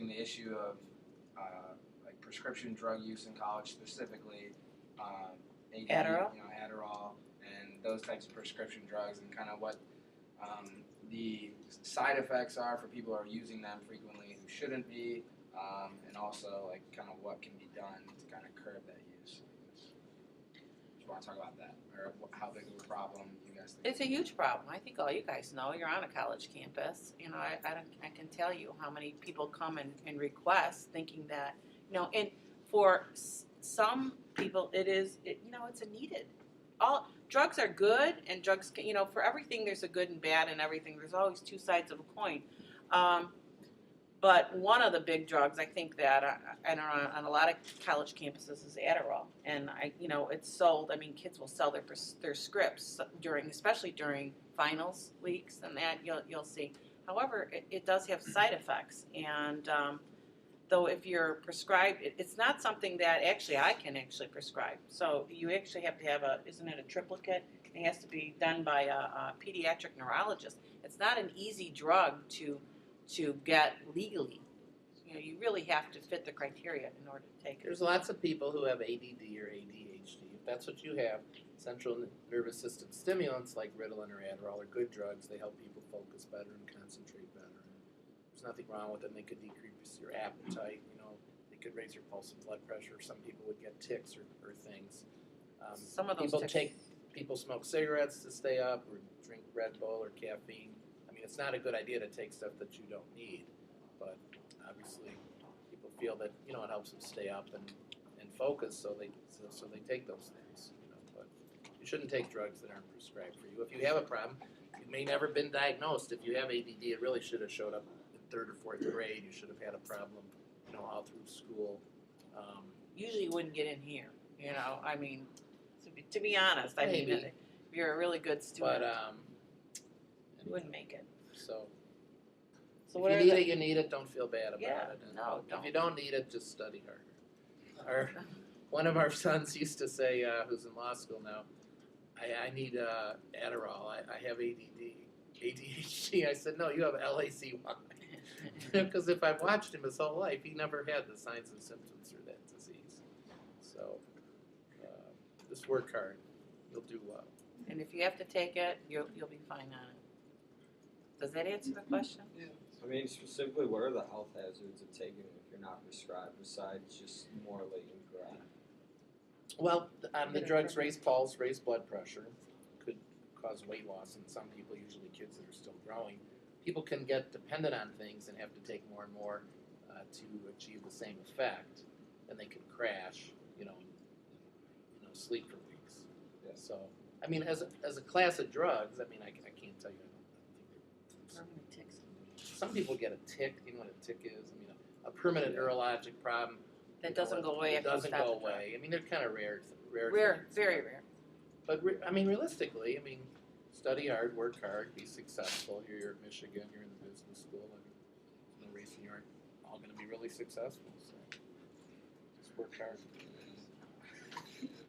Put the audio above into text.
addressing the issue of like prescription drug use in college, specifically AD, Adderall? Adderall, and those types of prescription drugs, and kind of what the side effects are for people who are using them frequently who shouldn't be, and also like kind of what can be done to kind of curb that use. Do you want to talk about that, or how big of a problem you guys think? It's a huge problem. I think all you guys know. You're on a college campus. I can tell you how many people come and request, thinking that and for some people it's a needed. All drugs are good, and drugs can, for everything there's a good and bad, and everything there's always two sides of a coin. But one of the big drugs I think that on a lot of college campuses is Adderall, and it's sold. I mean, kids will sell their scripts especially during finals weeks, and that you'll see. However, it does have side effects, and though if you're prescribed, it's not something that actually I can actually prescribe. So you actually have to have isn't it a triplicate? It has to be done by a pediatric neurologist. It's not an easy drug to get legally. You really have to fit the criteria in order to take it. There's lots of people who have ADD or ADHD. If that's what you have, central nervous system stimulants like Ritalin or Adderall are good drugs. They help people focus better and concentrate better. There's nothing wrong with them. They could decrease your appetite. They could raise your pulse and blood pressure. Some people would get tics or things. Some of those people smoke cigarettes to stay up, or drink Red Bull or caffeine. I mean, it's not a good idea to take stuff that you don't need, but obviously people feel that it helps them stay up and focus, so they take those things. But you shouldn't take drugs that aren't prescribed for you. If you have a problem, it may never been diagnosed. If you have ADD, it really should have showed up in 3rd or 4th grade. You should have had a problem, all through school. Usually you wouldn't get in here. I mean, to be honest, I mean, if you're a really good student, But you wouldn't make it. So what if are you need it, you need it. Don't feel bad about Yeah, it. And no, don't. If you don't need it, just study harder. One of our sons used to say, who's in law school now, I need Adderall. I have ADHD. I said, no, you have LACY. Because if I've watched him his whole life, he never had the signs and symptoms for that disease. So just work hard. You'll do well. And if you have to take it, you'll be fine on it. Does that answer the question? Yeah. I mean, specifically, what are the health hazards of taking it if you're not prescribed, besides just morally incorrect? Well, the drugs raise pulse, raise blood pressure, could cause weight loss in some people, usually kids that are still growing. People can get dependent on things and have to take more and more to achieve the same effect, and they can crash, and sleep for weeks. Yeah. So, I mean, as a class of drugs, I can't tell you. Some people get a tic. You know what a tic is? I mean, a permanent neurologic problem. That doesn't go away. It doesn't go away. I mean, they're kind of rare. Rare, things. very rare. But realistically, study hard, work hard, be successful. You're at Michigan. You're in the business school. There's no reason you aren't all going to be really successful. So just work hard.